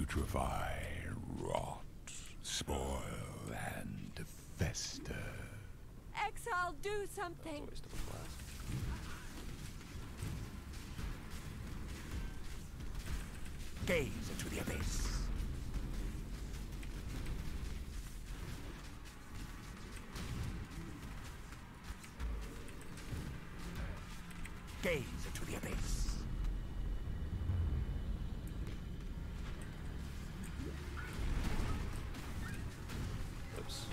putrefy, rot, spoil, and fester. Exile, do something! That's a waste of a flask. Gaze into the abyss. Gaze into the abyss. Oops.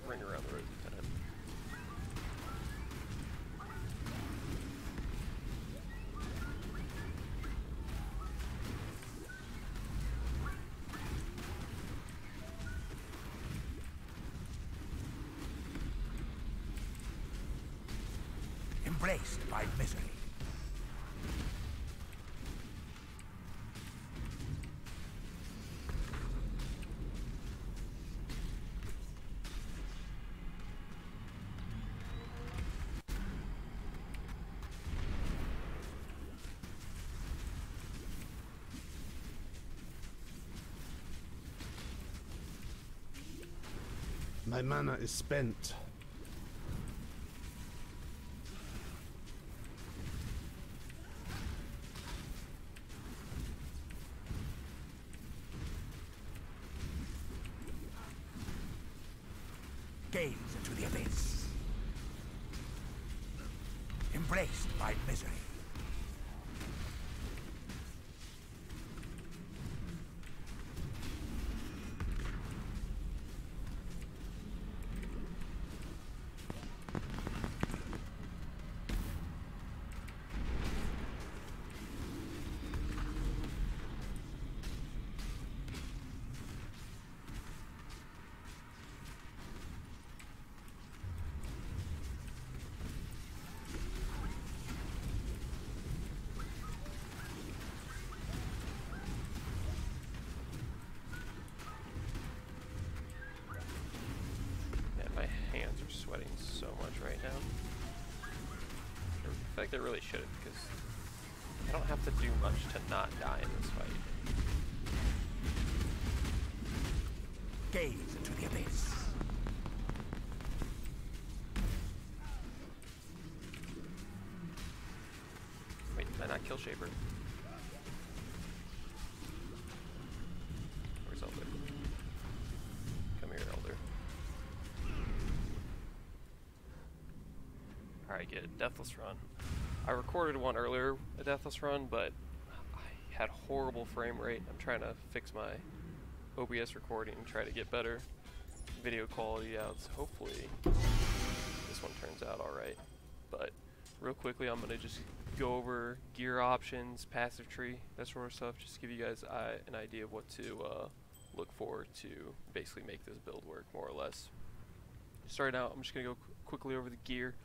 Ring around the rosy time. Embraced by misery. My mana is spent. Gaze into the abyss. Embraced by misery. Man, my hands are sweating so much right now. In fact, they really shouldn't, because I don't have to do much to not die in this fight. Gaze into the abyss. Wait, did I not kill Shaper? Where's Elder? Come here, Elder. Alright, get a Deathless Run. I recorded one earlier, a Deathless Run, but I had horrible frame rate. I'm trying to fix my OBS recording and try to get better video quality out, so hopefully this one turns out alright. But real quickly, I'm going to just go over gear options, passive tree, that sort of stuff, just to give you guys an idea of what to look for to basically make this build work, more or less. Starting out, I'm just going to go quickly over the gear.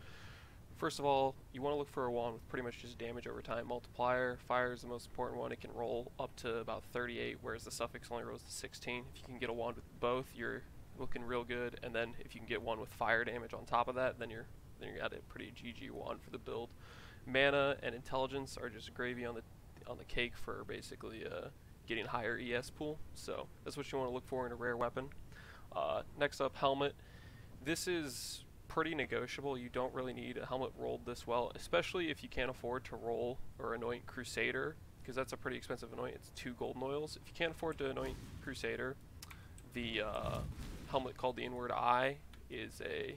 First of all, you want to look for a wand with pretty much just damage over time multiplier. Fire is the most important one. It can roll up to about 38, whereas the suffix only rolls to 16. If you can get a wand with both, you're looking real good. And then if you can get one with fire damage on top of that, then you're at a pretty GG wand for the build. Mana and intelligence are just gravy on the cake for basically getting higher ES pool. So that's what you want to look for in a rare weapon. Next up, helmet. This is pretty negotiable. You don't really need a helmet rolled this well, especially if you can't afford to roll or anoint Crusader, because that's a pretty expensive anoint. It's 2 golden oils. If you can't afford to anoint Crusader, the helmet called the Inward Eye is a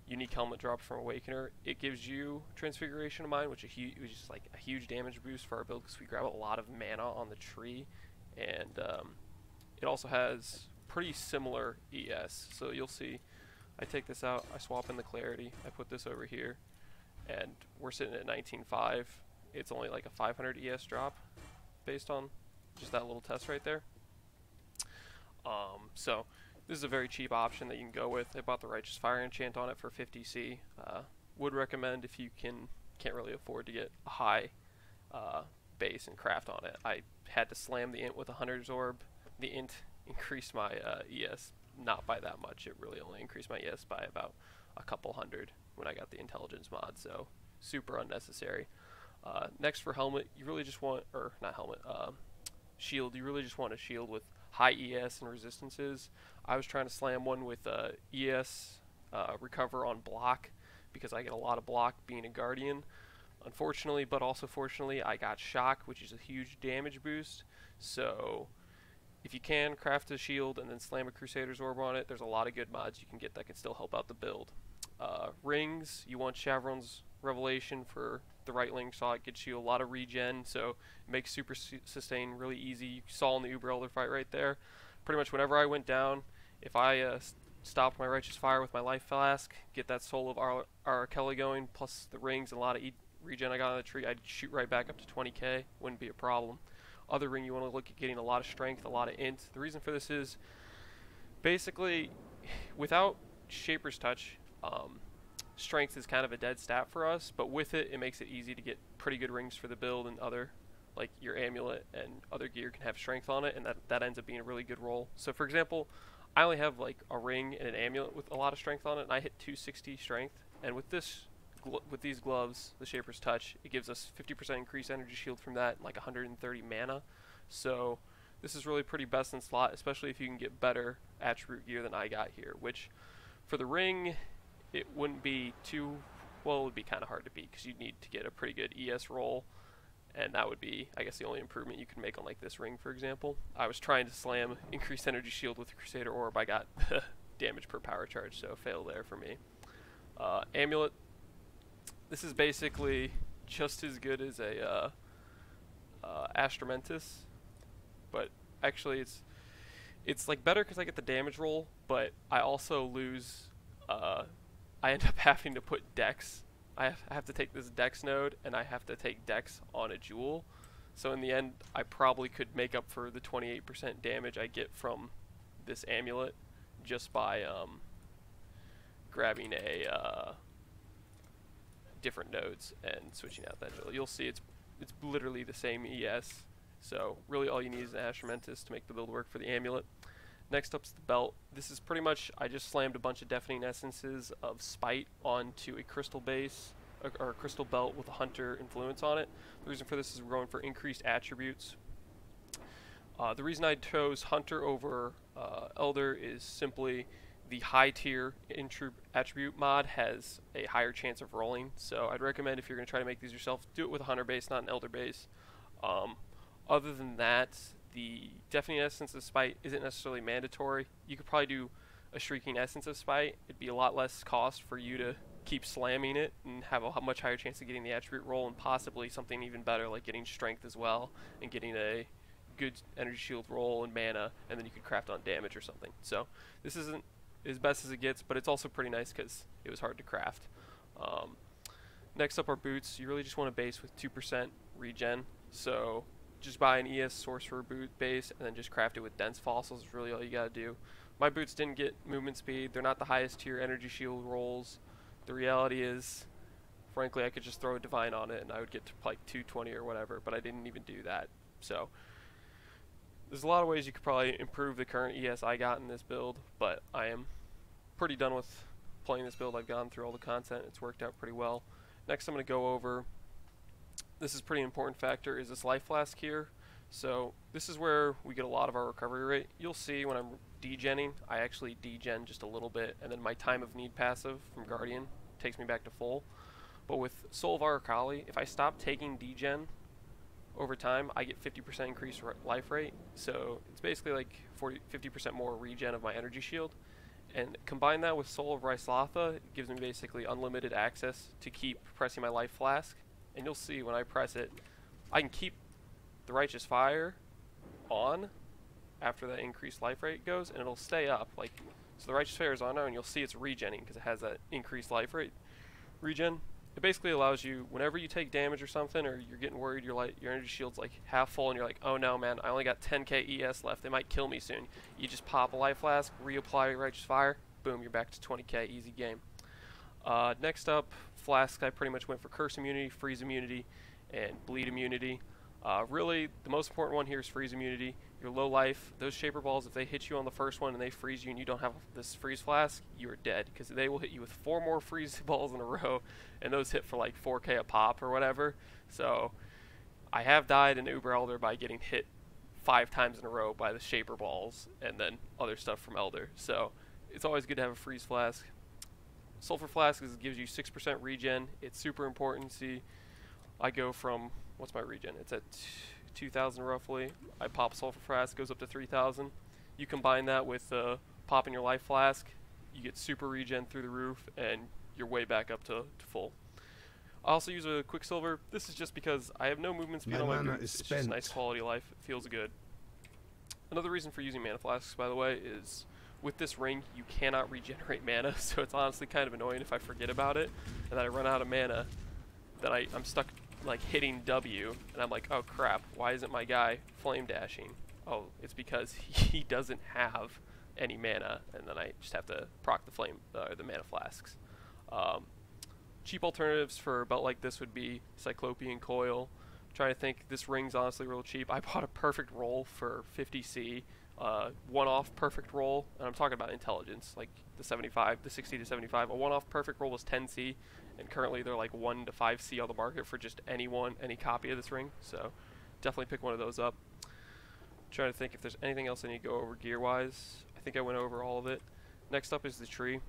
unique helmet drop from Awakener. It gives you Transfiguration of Mind, which is like a huge damage boost for our build because we grab a lot of mana on the tree, and it also has pretty similar ES. So you'll see, I take this out, I swap in the Clarity, I put this over here, and we're sitting at 19.5. It's only like a 500 ES drop based on just that little test right there. So this is a very cheap option that you can go with. I bought the Righteous Fire enchant on it for 50C. Would recommend if you can't really afford to get a high base and craft on it. I had to slam the int with a Hunter's Orb. The int increased my ES not by that much. It really only increased my ES by about a couple hundred when I got the intelligence mod, so super unnecessary. Next for helmet, you really just want, or not helmet, shield, you really just want a shield with high ES and resistances. I was trying to slam one with ES recover on block because I get a lot of block being a guardian. Unfortunately, but also fortunately, I got shock, which is a huge damage boost. So if you can craft a shield and then slam a Crusader's Orb on it, there's a lot of good mods you can get that can still help out the build. Rings, you want Chevron's Revelation for the right link saw. It gets you a lot of regen, so it makes super sustain really easy. You saw in the Uber Elder fight right there. Pretty much whenever I went down, if I stopped my Righteous Fire with my Life Flask, get that Soul of Arakeli going, plus the rings and a lot of regen I got on the tree, I'd shoot right back up to 20k, wouldn't be a problem. Other ring, you want to look at getting a lot of strength, a lot of int. The reason for this is basically without Shaper's Touch, strength is kind of a dead stat for us, but with it, it makes it easy to get pretty good rings for the build, and other, like your amulet and other gear can have strength on it, and that ends up being a really good roll. So for example, I only have like a ring and an amulet with a lot of strength on it, and I hit 260 strength, and with these gloves, the Shaper's Touch, it gives us 50% increased energy shield from that, and like 130 mana. So this is really pretty best in slot, especially if you can get better attribute gear than I got here, which for the ring, it wouldn't be too, well, it would be kind of hard to beat because you'd need to get a pretty good ES roll, and that would be, I guess, the only improvement you could make on like this ring, for example. I was trying to slam increased energy shield with the Crusader Orb. I got damage per power charge, so fail there for me. Amulet, this is basically just as good as a Astramentus, but actually it's like better because I get the damage roll, but I also lose, I end up having to put Dex. I have to take this Dex node, and I have to take Dex on a jewel. So in the end, I probably could make up for the 28% damage I get from this amulet just by grabbing a different nodes and switching out that jewel. You'll see it's literally the same ES. So really all you need is an Astramentus to make the build work for the amulet. Next up's the belt. This is pretty much, I just slammed a bunch of Deafening Essences of Spite onto a crystal base, or a crystal belt with a Hunter influence on it. The reason for this is we're going for increased attributes. The reason I chose Hunter over Elder is simply the high tier attribute mod has a higher chance of rolling. So I'd recommend if you're going to try to make these yourself, do it with a Hunter base, not an Elder base. Other than that, the Deafening Essence of Spite isn't necessarily mandatory. You could probably do a Shrieking Essence of Spite. It'd be a lot less cost for you to keep slamming it and have a much higher chance of getting the attribute roll, and possibly something even better like getting strength as well and getting a good energy shield roll and mana, and then you could craft on damage or something. So this isn't as best as it gets, but it's also pretty nice because it was hard to craft. Next up are boots. You really just want a base with 2% regen, so just buy an ES Sorcerer boot base and then just craft it with dense fossils is really all you gotta do. My boots didn't get movement speed. They're not the highest tier energy shield rolls. The reality is, frankly, I could just throw a divine on it and I would get to like 220 or whatever, but I didn't even do that. So there's a lot of ways you could probably improve the current ES I got in this build, but I am pretty done with playing this build. I've gone through all the content. It's worked out pretty well. Next I'm going to go over, this is a pretty important factor, is this Life Flask here. So this is where we get a lot of our recovery rate. You'll see when I'm degenning, I actually degen just a little bit, and then my Time of Need passive from Guardian takes me back to full. But with Soul of Arakali, if I stop taking degen over time, I get 50% increased life rate. So it's basically like 50% more regen of my energy shield. And combine that with Soul of Ryslotha, it gives me basically unlimited access to keep pressing my Life Flask. And you'll see when I press it, I can keep the Righteous Fire on after that increased life rate goes, and it'll stay up. Like, so the Righteous Fire is on now, and you'll see it's regenning because it has that increased life rate regen. It basically allows you, whenever you take damage or something, or you're getting worried, your energy shield's like half full, and you're like, oh no man, I only got 10k ES left, they might kill me soon. You just pop a Life Flask, reapply your Righteous Fire, boom, you're back to 20k, easy game. Next up, Flask, I pretty much went for Curse Immunity, Freeze Immunity, and Bleed Immunity. Really, the most important one here is Freeze Immunity. you're low life. Those Shaper Balls, if they hit you on the first one and they freeze you and you don't have this freeze flask, you're dead, because they will hit you with 4 more freeze balls in a row, and those hit for like 4k a pop or whatever. So I have died in Uber Elder by getting hit 5 times in a row by the Shaper Balls and then other stuff from Elder. So it's always good to have a freeze flask. Sulfur Flask gives you 6% regen. It's super important. See, I go from, what's my regen? It's at 2,000 roughly. I pop Sulfur Flask, goes up to 3,000. You combine that with popping your Life Flask, you get super regen through the roof, and you're way back up to full. I also use a Quicksilver. This is just because I have no movement speed on my boots. It's just nice quality of life. It feels good. Another reason for using Mana Flasks, by the way, is with this ring, you cannot regenerate mana, so it's honestly kind of annoying if I forget about it, and then I run out of mana, then I'm stuck like hitting W, and I'm like, oh crap, why isn't my guy flame dashing? Oh, it's because he doesn't have any mana, and then I just have to proc the Mana Flasks. Cheap alternatives for a belt like this would be Cyclopean Coil. I'm trying to think, this ring's honestly real cheap. I bought a perfect roll for 50C, one-off perfect roll, and I'm talking about intelligence, like the 60 to 75. A one-off perfect roll was 10C, and currently they're like 1 to 5C on the market for just any copy of this ring, so definitely pick one of those up. Trying to think if there's anything else I need to go over gear-wise. I think I went over all of it. Next up is the tree.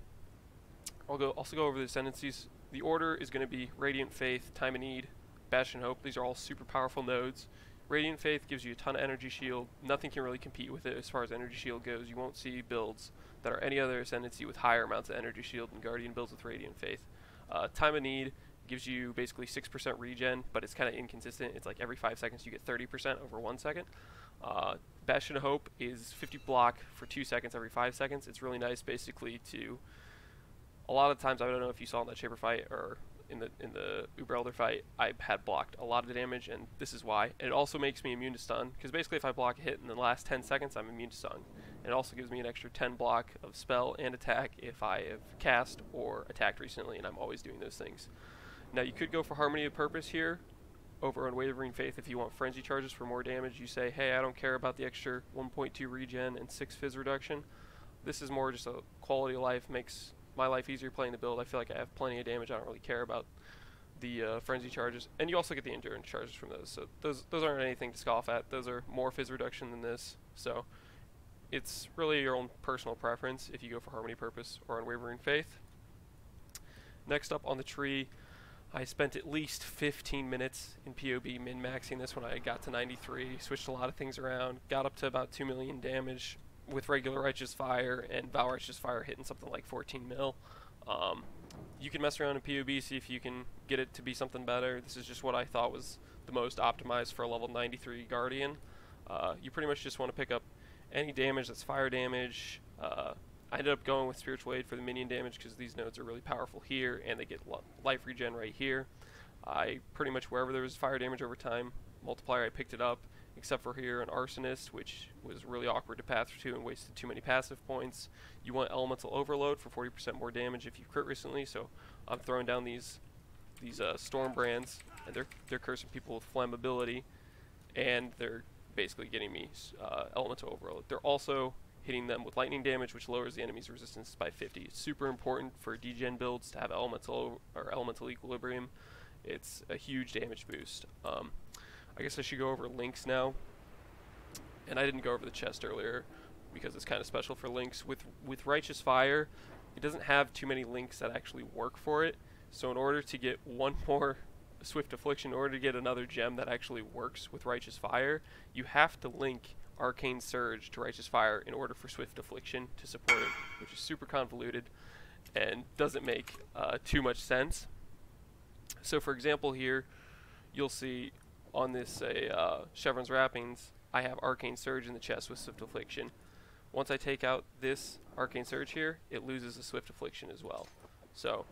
I'll also go over the ascendancies. The order is going to be Radiant Faith, Time of Need, Bastion Hope. These are all super powerful nodes. Radiant Faith gives you a ton of energy shield. Nothing can really compete with it as far as energy shield goes. You won't see builds that are any other ascendancy with higher amounts of energy shield than Guardian builds with Radiant Faith. Time of Need gives you basically 6% regen, but it's kind of inconsistent. It's like every 5 seconds you get 30% over 1 second. Bastion of Hope is 50 block for 2 seconds every 5 seconds. It's really nice basically to, a lot of times, I don't know if you saw in that Shaper fight or in the Uber Elder fight, I had blocked a lot of damage, and this is why. And it also makes me immune to stun, because basically if I block a hit in the last 10 seconds, I'm immune to stun. And it also gives me an extra 10 block of spell and attack if I have cast or attacked recently, and I'm always doing those things. Now you could go for Harmony of Purpose here over Unwavering Faith if you want frenzy charges for more damage. You say, hey, I don't care about the extra 1.2 regen and 6 fizz reduction. This is more just a quality of life, makes my life easier playing the build. I feel like I have plenty of damage. I don't really care about the frenzy charges, and you also get the endurance charges from those. So those aren't anything to scoff at. Those are more fizz reduction than this. So it's really your own personal preference if you go for Harmony Purpose or Unwavering Faith. Next up on the tree, I spent at least 15 minutes in POB min-maxing this when I got to 93. Switched a lot of things around. Got up to about 2 million damage with regular Righteous Fire, and Val Righteous Fire hitting something like 14 mil. You can mess around in POB, see if you can get it to be something better. This is just what I thought was the most optimized for a level 93 Guardian. You pretty much just want to pick up any damage that's fire damage. I ended up going with Spiritual Aid for the minion damage because these nodes are really powerful here, and they get life regen right here. I pretty much, wherever there was fire damage over time multiplier, I picked it up, except for here an Arsonist, which was really awkward to path through and wasted too many passive points. You want Elemental Overload for 40% more damage if you crit recently, so I'm throwing down these Storm Brands, and they're cursing people with flammability, and they're basically getting me Elemental Overload. They're also hitting them with lightning damage, which lowers the enemy's resistance by 50. It's super important for degen builds to have elemental equilibrium. It's a huge damage boost. I guess I should go over links now. And I didn't go over the chest earlier because it's kind of special for links. With Righteous Fire, it doesn't have too many links that actually work for it. So in order to get one more Swift Affliction, in order to get another gem that actually works with Righteous Fire, you have to link Arcane Surge to Righteous Fire in order for Swift Affliction to support it, which is super convoluted and doesn't make too much sense. So for example here, you'll see on this Chevron's Wrappings, I have Arcane Surge in the chest with Swift Affliction. Once I take out this Arcane Surge here, it loses the Swift Affliction as well. So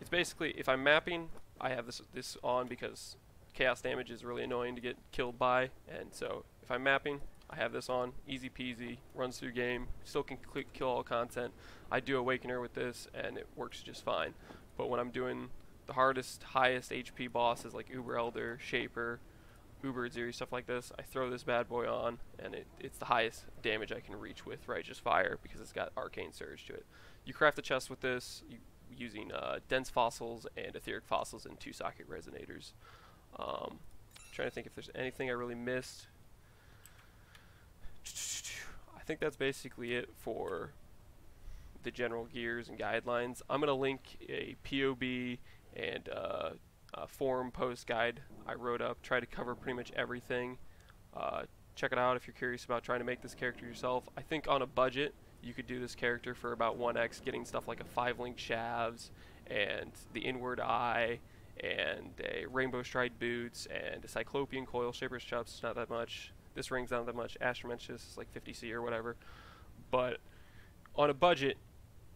it's basically, if I'm mapping, I have this on because chaos damage is really annoying to get killed by, and so if I'm mapping, I have this on, easy peasy, runs through game, still can kill all content. I do Awakener with this, and it works just fine. But when I'm doing the hardest, highest HP bosses like Uber Elder, Shaper, Uber Zeri, stuff like this, I throw this bad boy on, and it's the highest damage I can reach with Righteous Fire because it's got Arcane Surge to it. You craft the chest with this using Dense Fossils and Etheric Fossils and 2-socket Resonators. Trying to think if there's anything I really missed. I think that's basically it for the general gears and guidelines. I'm going to link a POB and a forum post guide I wrote up, try to cover pretty much everything. Check it out if you're curious about trying to make this character yourself. I think on a budget you could do this character for about 1x, getting stuff like a 5-link Shavs and the Inward Eye and a Rainbow Stride Boots and a Cyclopean Coil. Shaper's Chops, not that much. This ring's not that much. Astromentis is like 50C or whatever. But on a budget,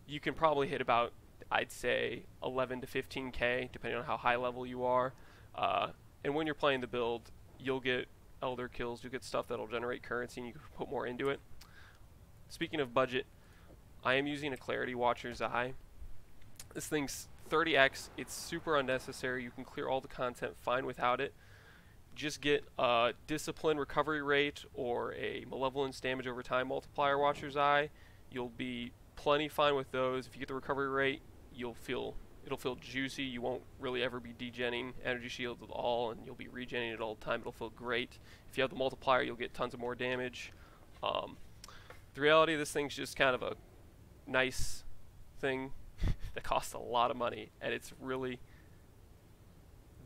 you can probably hit about, I'd say, 11 to 15k, depending on how high level you are. And when you're playing the build, you'll get Elder kills, you'll get stuff that'll generate currency, and you can put more into it. Speaking of budget, I am using a Clarity Watcher's Eye. This thing's 30x. It's super unnecessary. You can clear all the content fine without it. Just get a Discipline recovery rate or a Malevolence damage over time multiplier Watcher's Eye. You'll be plenty fine with those. If you get the recovery rate, it'll feel juicy. You won't really ever be degenning energy shields at all, and you'll be regenning it all the time. It'll feel great. If you have the multiplier, you'll get tons of more damage. The reality of this thing's just kind of a nice thing that costs a lot of money, and it's really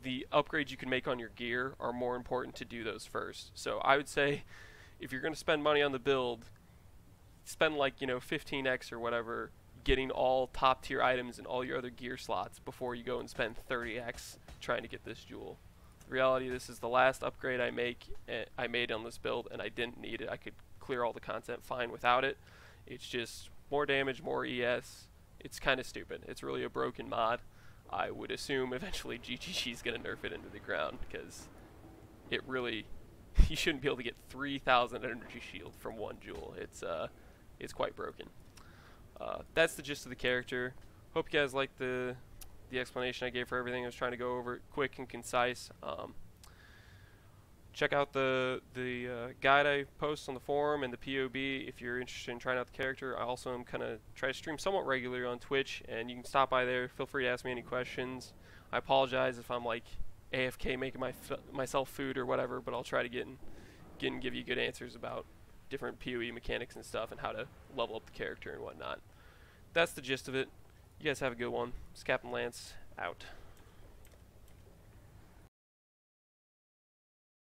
the upgrades you can make on your gear are more important to do those first. So I would say if you're going to spend money on the build, spend like 15x or whatever getting all top tier items in all your other gear slots before you go and spend 30x trying to get this jewel. The reality, this is the last upgrade I made on this build, and I didn't need it. I could clear all the content fine without it. It's just more damage, more ES. It's kind of stupid. It's really a broken mod. I would assume eventually GGG is going to nerf it into the ground because it really, you shouldn't be able to get 3,000 energy shield from one jewel. It's quite broken. That's the gist of the character. Hope you guys liked the explanation I gave for everything. I was trying to go over it quick and concise. Check out the guide I post on the forum and the POB if you're interested in trying out the character. I also am kind of try to stream somewhat regularly on Twitch, and you can stop by there. Feel free to ask me any questions. I apologize if I'm like AFK making myself food or whatever, but I'll try to get and give you good answers about different PoE mechanics and stuff and how to level up the character and whatnot. That's the gist of it. You guys have a good one. It's Captain Lance, out.